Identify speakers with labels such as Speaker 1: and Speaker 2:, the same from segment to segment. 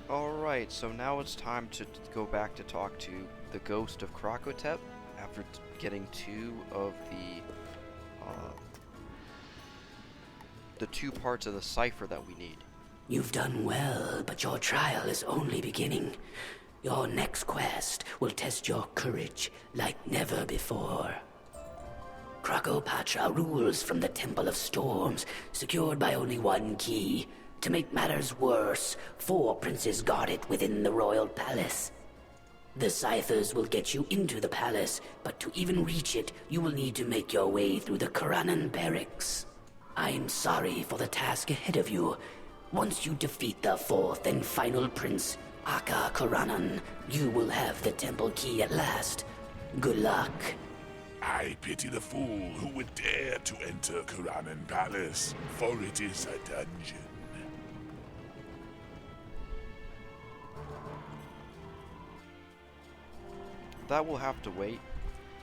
Speaker 1: Alright, so now it's time to go back to talk to the ghost of Krakotep after getting two of the two parts of the cipher that we need.
Speaker 2: You've done well, but your trial is only beginning. Your next quest will test your courage like never before. Krakopatra rules from the Temple of Storms, secured by only one key. To make matters worse, 4 princes guard it within the royal palace. The ciphers will get you into the palace, but to even reach it, you will need to make your way through the Karanan barracks. I'm sorry for the task ahead of you. Once you defeat the 4th and final prince, Aka Karanan, you will have the temple key at last. Good luck.
Speaker 3: I pity the fool who would dare to enter Karanan Palace, for it is a dungeon.
Speaker 1: That will have to wait.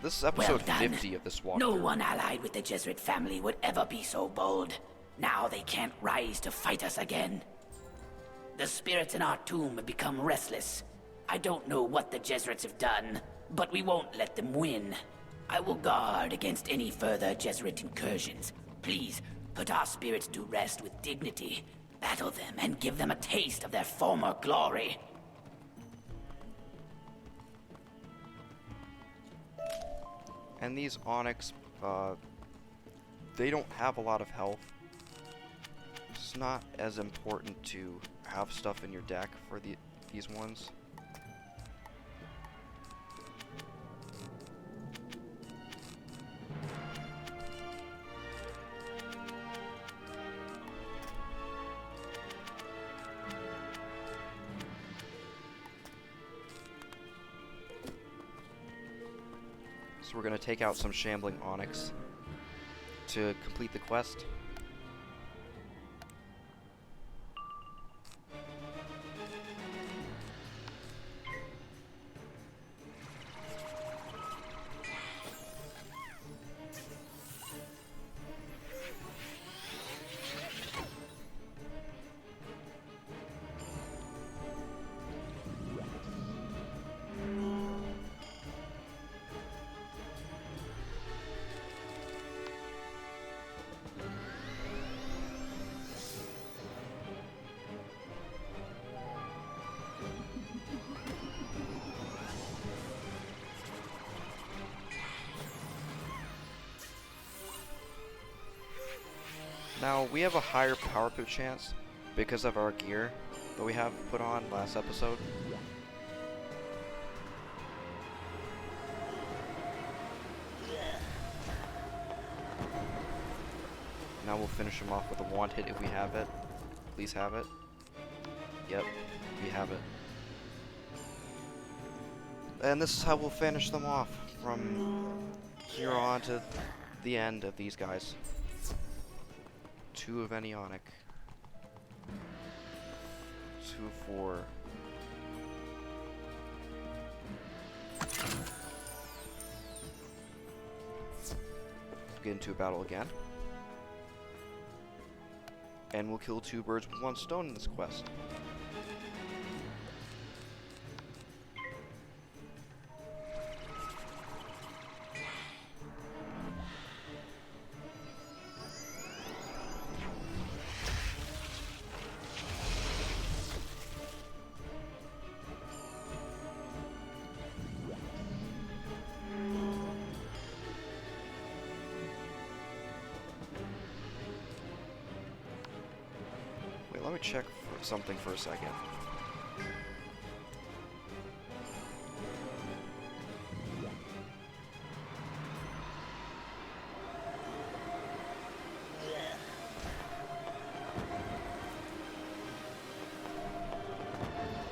Speaker 1: This is episode 50 of this walkthrough.
Speaker 2: No one allied with the Jesuit family would ever be so bold. Now they can't rise to fight us again. The spirits in our tomb have become restless. I don't know what the Jesuits have done, but we won't let them win. I will guard against any further Jesuit incursions. Please, put our spirits to rest with dignity. Battle them and give them a taste of their former glory.
Speaker 1: And these Onyx, they don't have a lot of health. It's not as important to have stuff in your deck for these ones. So we're going to take out some shambling Onyx to complete the quest. Now, we have a higher power pip chance because of our gear that we have put on last episode. Now we'll finish him off with a wand hit if we have it. Please have it. Yep, we have it. And this is how we'll finish them off from here on to the end of these guys. 2 of any Onyx. 2 of 4. Get into a battle again. And we'll kill 2 birds with 1 stone in this quest. Let me check for something for a second.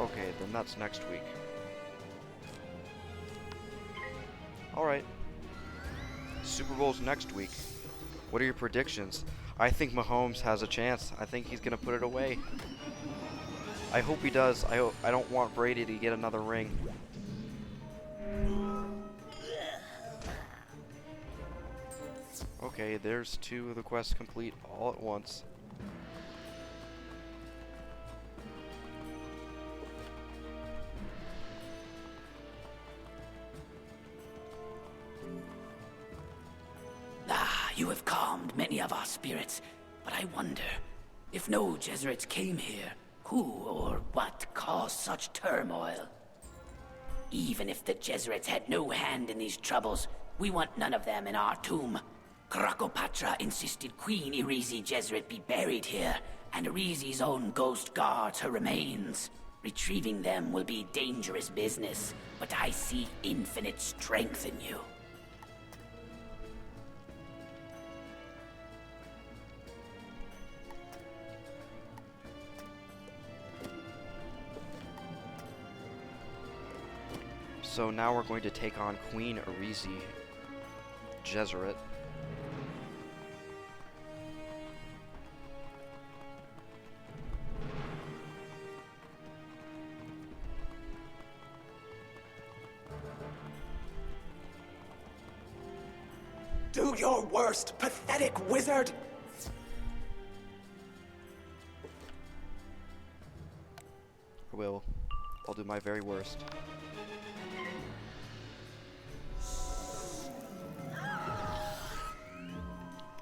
Speaker 1: Okay, then that's next week. Alright. Super Bowl's next week. What are your predictions? I think Mahomes has a chance. I think he's gonna put it away. I hope he does. I don't want Brady to get another ring. Okay, there's 2 of the quests complete all at once.
Speaker 2: many of our spirits, but I wonder, if no Jesuits came here, who or what caused such turmoil? Even if the Jesuits had no hand in these troubles, we want none of them in our tomb. Krakopatra insisted Queen Irisi Jesuit be buried here, and Irisi's own ghost guards her remains. Retrieving them will be dangerous business, but I see infinite strength in you.
Speaker 1: So now we're going to take on Queen Irisi Jesuit.
Speaker 4: Do your worst, pathetic wizard!
Speaker 1: I will. I'll do my very worst.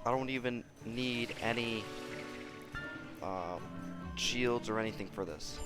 Speaker 1: I don't even need any shields or anything for this.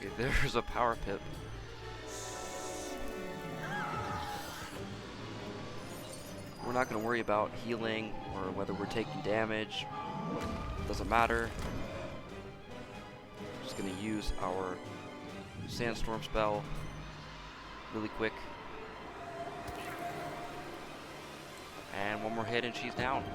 Speaker 1: Okay, there's a power pip. We're not going to worry about healing or whether we're taking damage. Doesn't matter. Just going to use our sandstorm spell really quick. And one more hit and she's down.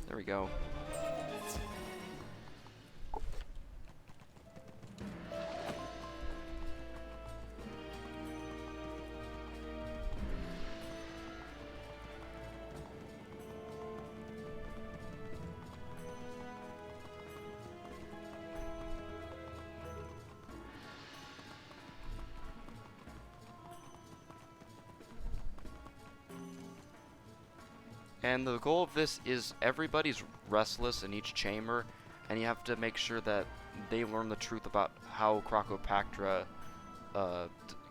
Speaker 1: There we go. And the goal of this is everybody's restless in each chamber, and you have to make sure that they learn the truth about how Krakopatra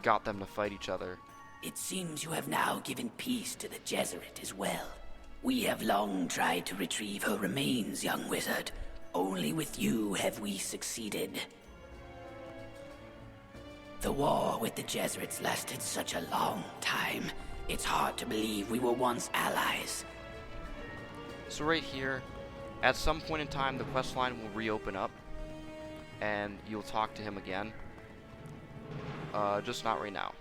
Speaker 1: got them to fight each other.
Speaker 2: It seems you have now given peace to the Jesuit as well. We have long tried to retrieve her remains, young wizard. Only with you have we succeeded. The war with the Jesuits lasted such a long time. It's hard to believe we were once allies.
Speaker 1: So right here, at some point in time, the quest line will reopen up, and you'll talk to him again. Just not right now.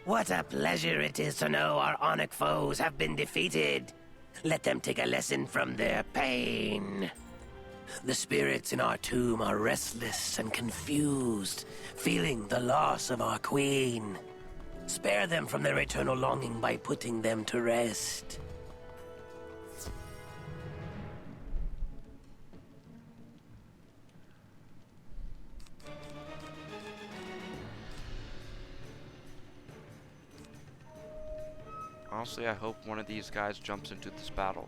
Speaker 5: What a pleasure it is to know our Onyx foes have been defeated. Let them take a lesson from their pain. The spirits in our tomb are restless and confused, feeling the loss of our queen. Spare them from their eternal longing by putting them to rest.
Speaker 1: Honestly, I hope one of these guys jumps into this battle.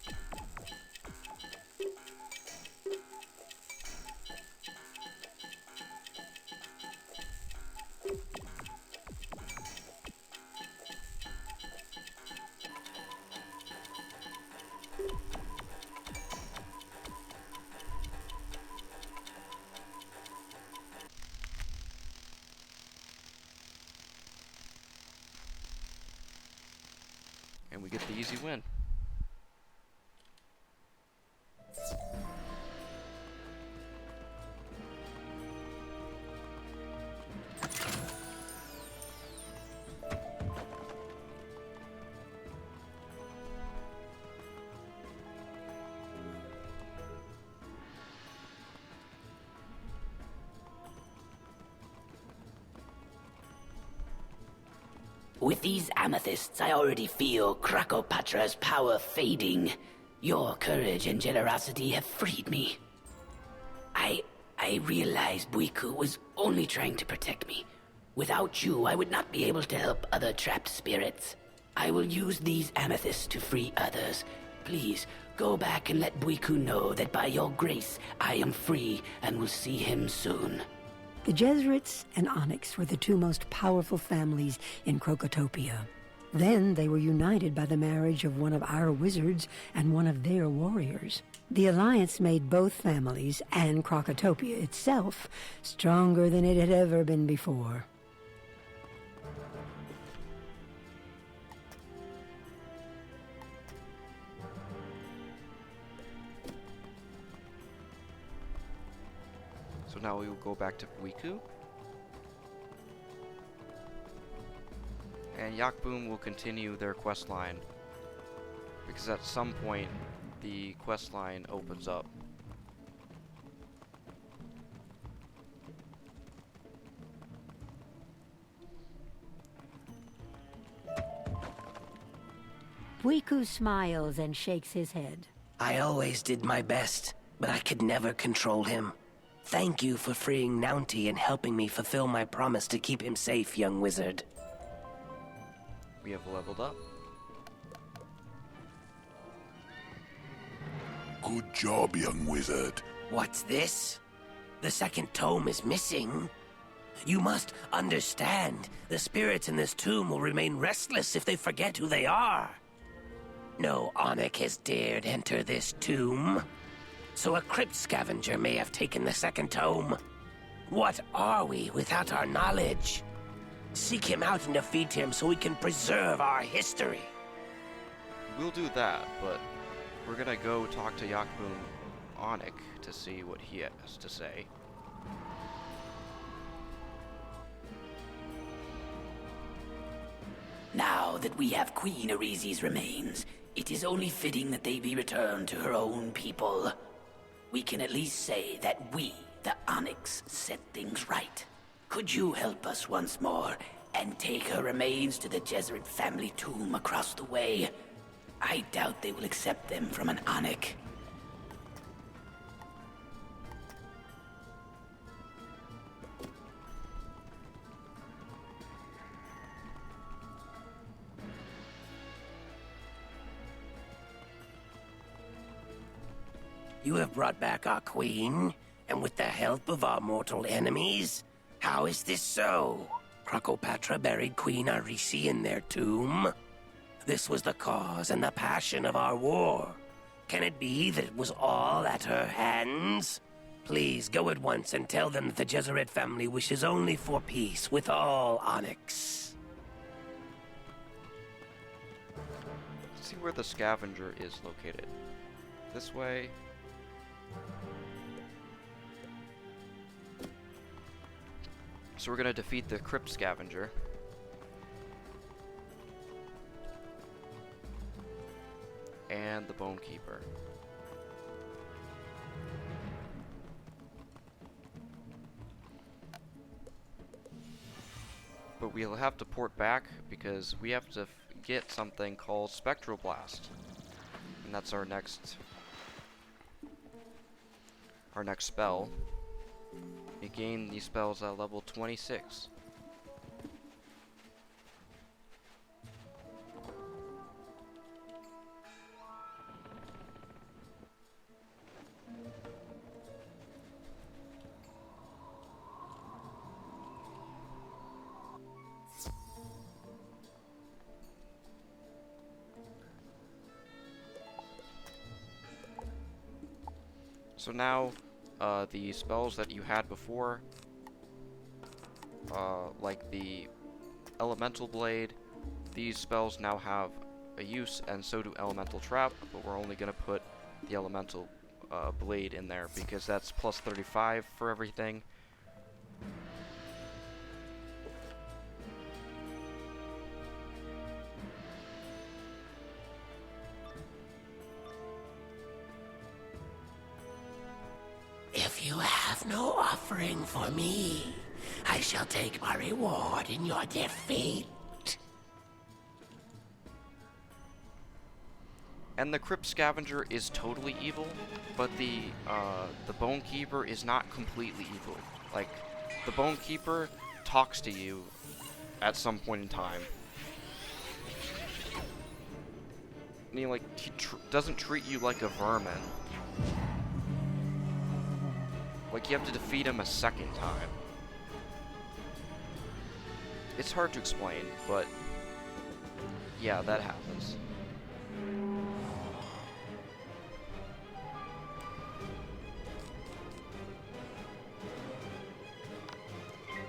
Speaker 1: We get the easy win.
Speaker 2: With these amethysts, I already feel Krakopatra's power fading. Your courage and generosity have freed me. I realized Buiku was only trying to protect me. Without you, I would not be able to help other trapped spirits. I will use these amethysts to free others. Please, go back and let Buiku know that by your grace, I am free and will see him soon.
Speaker 6: The Jesuits and Onyx were the two most powerful families in Krokotopia. Then they were united by the marriage of one of our wizards and one of their warriors. The alliance made both families and Krokotopia itself stronger than it had ever been before.
Speaker 1: So now we will go back to Buiku. And Yakboom will continue their quest line. Because at some point, the quest line opens up.
Speaker 6: Buiku smiles and shakes his head.
Speaker 5: I always did my best, but I could never control him. Thank you for freeing Naunti and helping me fulfill my promise to keep him safe, young wizard.
Speaker 1: We have leveled up.
Speaker 3: Good job, young wizard.
Speaker 5: What's this? The second tome is missing. You must understand, the spirits in this tomb will remain restless if they forget who they are. No Onyx has dared enter this tomb, so a Crypt Scavenger may have taken the second tome. What are we without our knowledge? Seek him out and defeat him so we can preserve our history.
Speaker 1: We'll do that, but we're gonna go talk to Yakboom Onyx to see what he has to say.
Speaker 2: Now that we have Queen Irisi's remains, it is only fitting that they be returned to her own people. We can at least say that we, the Onyx, set things right. Could you help us once more and take her remains to the Jesuit family tomb across the way? I doubt they will accept them from an Onyx.
Speaker 5: You have brought back our queen, and with the help of our mortal enemies? How is this so? Krakopatra buried Queen Irisi in their tomb? This was the cause and the passion of our war. Can it be that it was all at her hands? Please go at once and tell them that the Jesuit family wishes only for peace with all Onyx.
Speaker 1: Let's see where the scavenger is located. This way. So we're gonna defeat the Crypt Scavenger. And the Bone Keeper. But we'll have to port back because we have to get something called Spectral Blast. And that's our next spell. You gain these spells at level 26. So now, the spells that you had before, like the Elemental Blade, these spells now have a use, and so do Elemental Trap, but we're only going to put the Elemental Blade in there because that's plus 35 for everything.
Speaker 5: If you have no offering for me, I shall take my reward in your defeat.
Speaker 1: And the Crypt Scavenger is totally evil, but the Bone Keeper is not completely evil. Like, the Bone Keeper talks to you at some point in time. I mean, like, he doesn't treat you like a vermin. Like, you have to defeat him a second time. It's hard to explain, but yeah, that happens.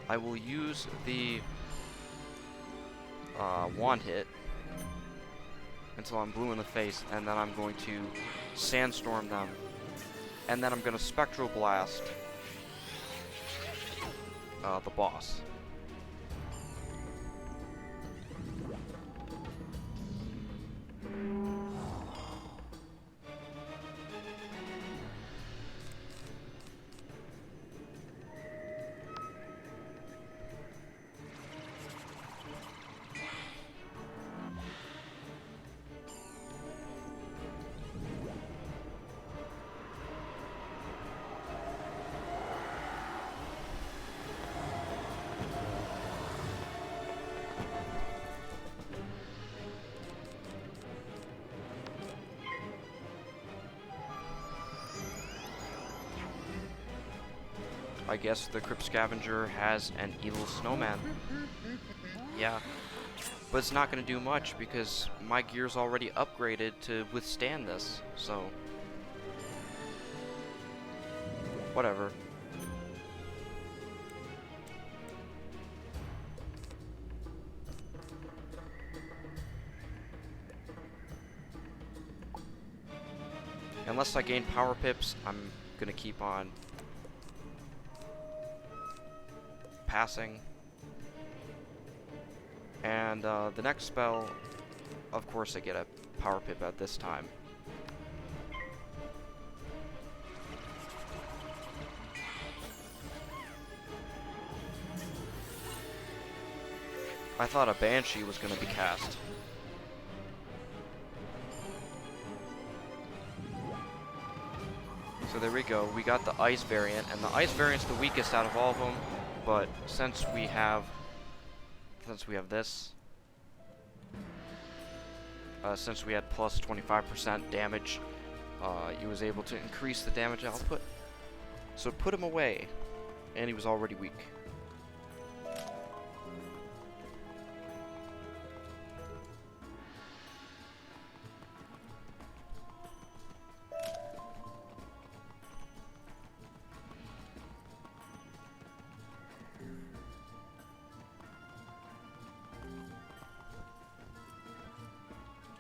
Speaker 1: I will use the wand hit until I'm blue in the face, and then I'm going to sandstorm them, and then I'm going to spectral blast the boss. I guess the Crypt Scavenger has an evil snowman. Yeah. But it's not going to do much because my gear's already upgraded to withstand this, so whatever. Unless I gain power pips, I'm going to keep on passing. And the next spell, of course I get a power pip at this time. I thought a Banshee was going to be cast. So there we go, we got the ice variant, and the ice variant's the weakest out of all of them. But since we have this, since we had plus 25% damage, he was able to increase the damage output. So put him away, and he was already weak.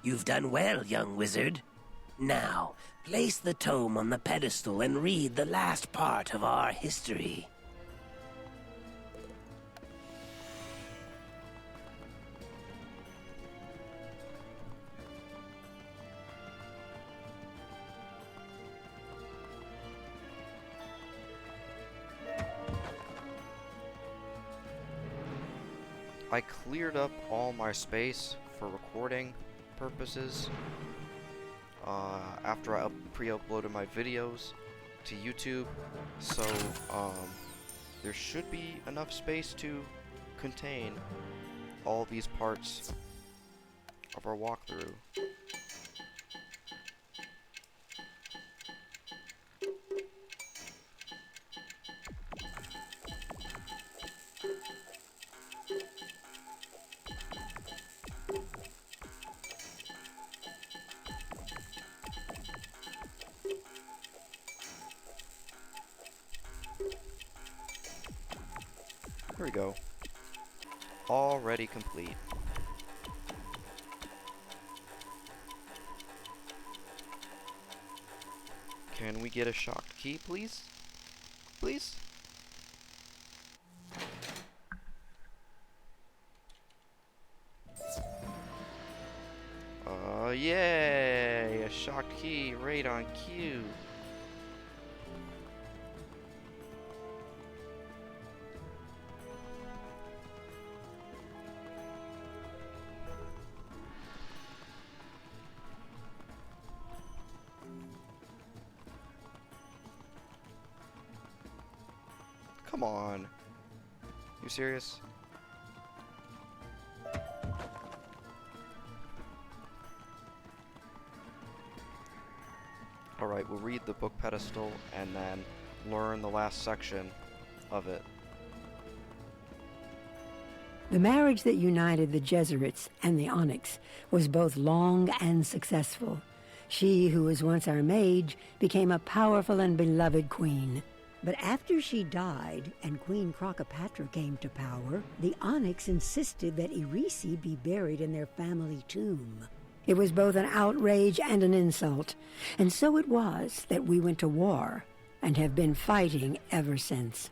Speaker 5: You've done well, young wizard. Now, place the tome on the pedestal and read the last part of our history.
Speaker 1: I cleared up all my space for recording purposes after I pre-uploaded my videos to YouTube, so there should be enough space to contain all these parts of our walkthrough. Here we go. Already complete. Can we get a shocked key, please? Please? Yay! A shocked key right on cue. Come on. You serious? Alright, we'll read the book pedestal and then learn the last section of it.
Speaker 6: The marriage that united the Jesuits and the Onyx was both long and successful. She, who was once our mage, became a powerful and beloved queen. But after she died and Queen Crocopatra came to power, the Onyx insisted that Irisi be buried in their family tomb. It was both an outrage and an insult, and so it was that we went to war and have been fighting ever since.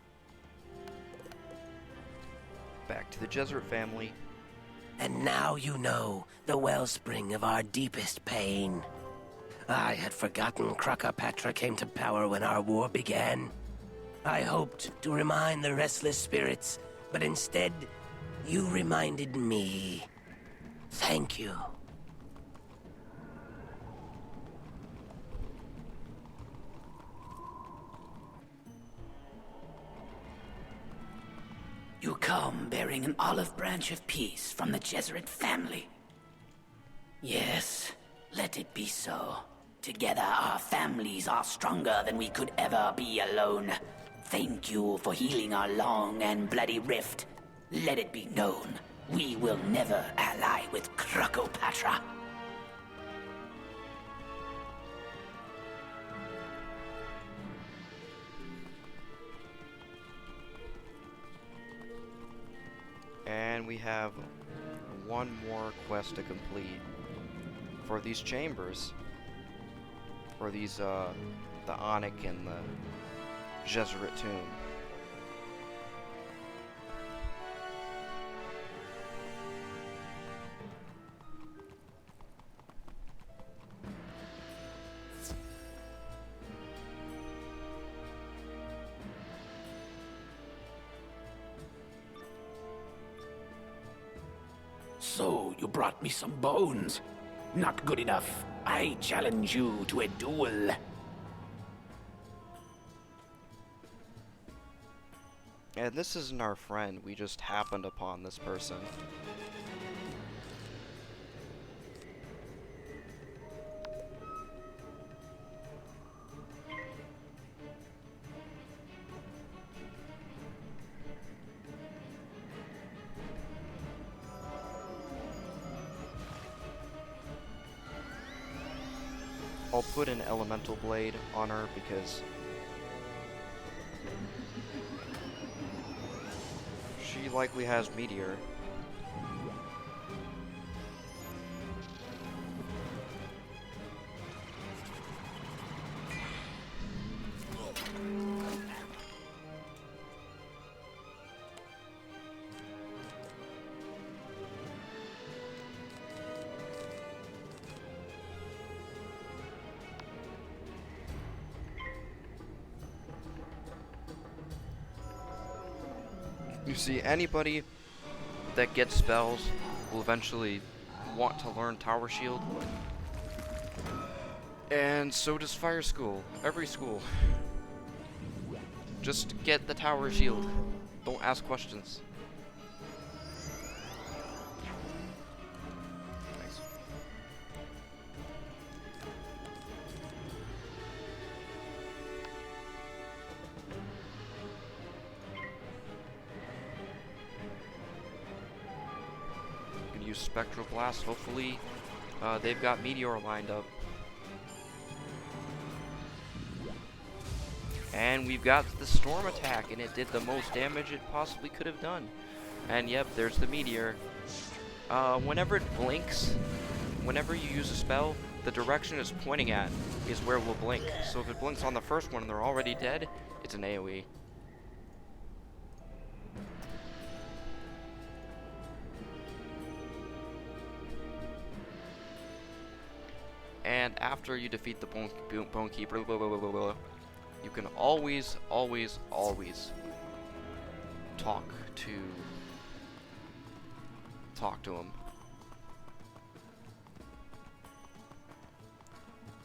Speaker 1: Back to the Jesuit family.
Speaker 5: And now you know the wellspring of our deepest pain. I had forgotten Crocopatra came to power when our war began. I hoped to remind the restless spirits, but instead, you reminded me. Thank you.
Speaker 2: You come bearing an olive branch of peace from the Jesuit family. Yes, let it be so. Together our families are stronger than we could ever be alone. Thank you for healing our long and bloody rift. Let it be known, we will never ally with Crocopatra.
Speaker 1: And we have one more quest to complete for these chambers. For these, the Onyx and the Jesuit tomb.
Speaker 4: So, you brought me some bones. Not good enough. I challenge you to a duel.
Speaker 1: And this isn't our friend, we just happened upon this person. I'll put an elemental blade on her because she likely has meteor. You see, anybody that gets spells will eventually want to learn Tower Shield. And so does Fire School. Every school. Just get the Tower Shield. Don't ask questions. Nice. Use Spectral Blast. Hopefully they've got Meteor lined up. And we've got the Storm attack, and it did the most damage it possibly could have done. And yep, there's the Meteor. Whenever it blinks, whenever you use a spell, the direction it's pointing at is where we'll blink. So if it blinks on the first one and they're already dead, it's an AoE. And after you defeat the Bone Keeper, you can always talk to him.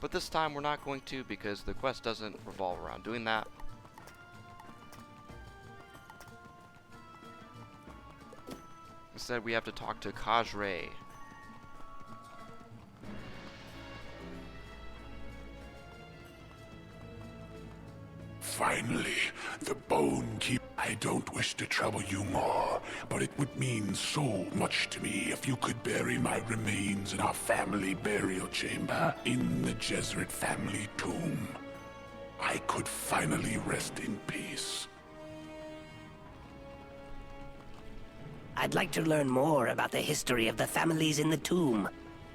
Speaker 1: But this time we're not going to, because the quest doesn't revolve around doing that. Instead, we have to talk to Kajre.
Speaker 3: Finally, the Bone Keeper. I don't wish to trouble you more, but it would mean so much to me if you could bury my remains in our family burial chamber in the Jesuit family tomb. I could finally rest in peace.
Speaker 5: I'd like to learn more about the history of the families in the tomb.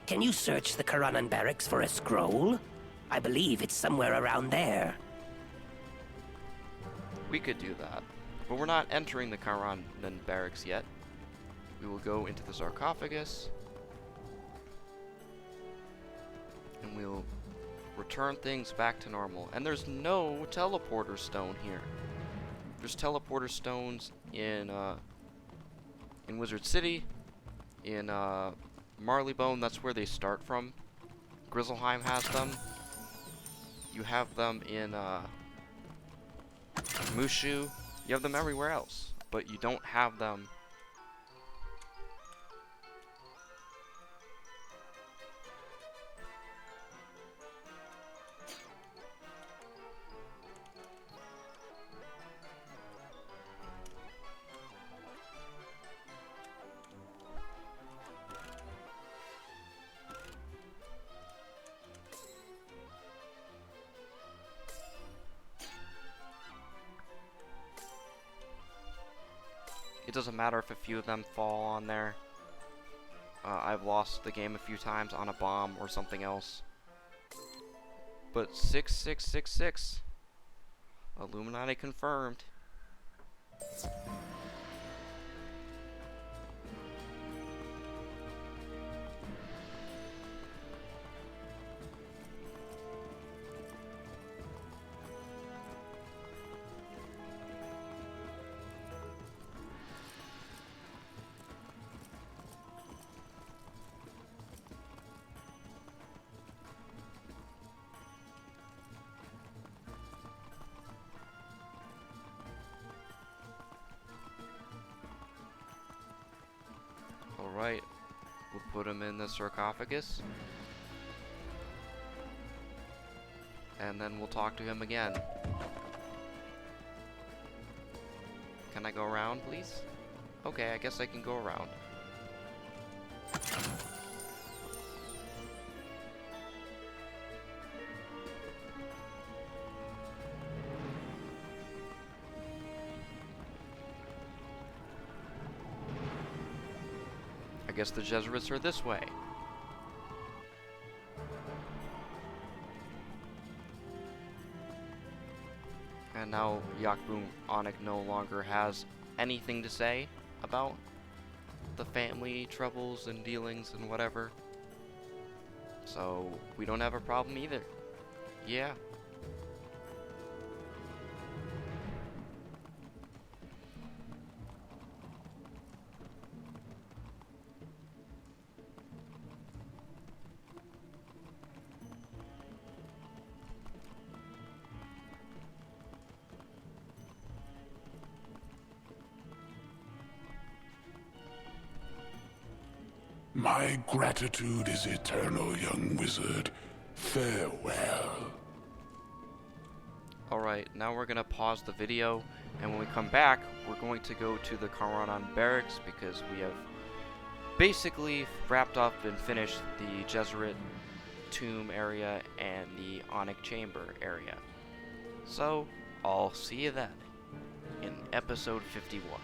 Speaker 5: Can you search the Karanan barracks for a scroll? I believe it's somewhere around there.
Speaker 1: We could do that, but we're not entering the Karanan barracks yet. We will go into the sarcophagus, and we'll return things back to normal. And there's no teleporter stone here. There's teleporter stones in Wizard City, in Marleybone. That's where they start from. Grizzleheim has them. You have them in Mushu. You have them everywhere else, but you don't have them. It doesn't matter if a few of them fall on there. I've lost the game a few times on a bomb or something else. But 6666. Illuminati confirmed. Alright, we'll put him in the sarcophagus. And then we'll talk to him again. Can I go around, please? Okay, I guess I can go around. I guess the Jesuits are this way. And now Yakbu Onik no longer has anything to say about the family troubles and dealings and whatever. So we don't have a problem either. Yeah.
Speaker 3: My gratitude is eternal, young wizard. Farewell.
Speaker 1: Alright, now we're gonna pause the video, and when we come back, we're going to go to the Karanan barracks because we have basically wrapped up and finished the Jesuit tomb area and the Onyx chamber area. So, I'll see you then in episode 51.